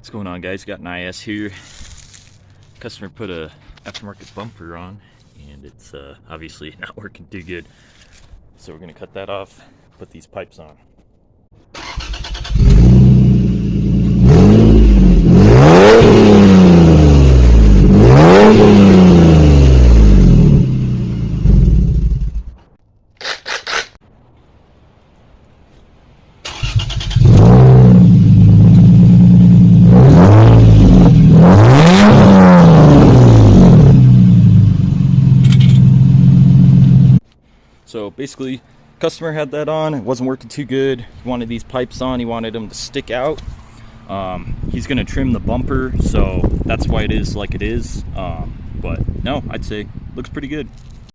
What's going on, guys? Got an IS here. Customer put a aftermarket bumper on and it's obviously not working too good, so we're gonna cut that off, put these pipes on. So basically, customer had that on, it wasn't working too good. He wanted these pipes on, he wanted them to stick out. He's gonna trim the bumper, so that's why it is like it is. But no, I'd say looks pretty good.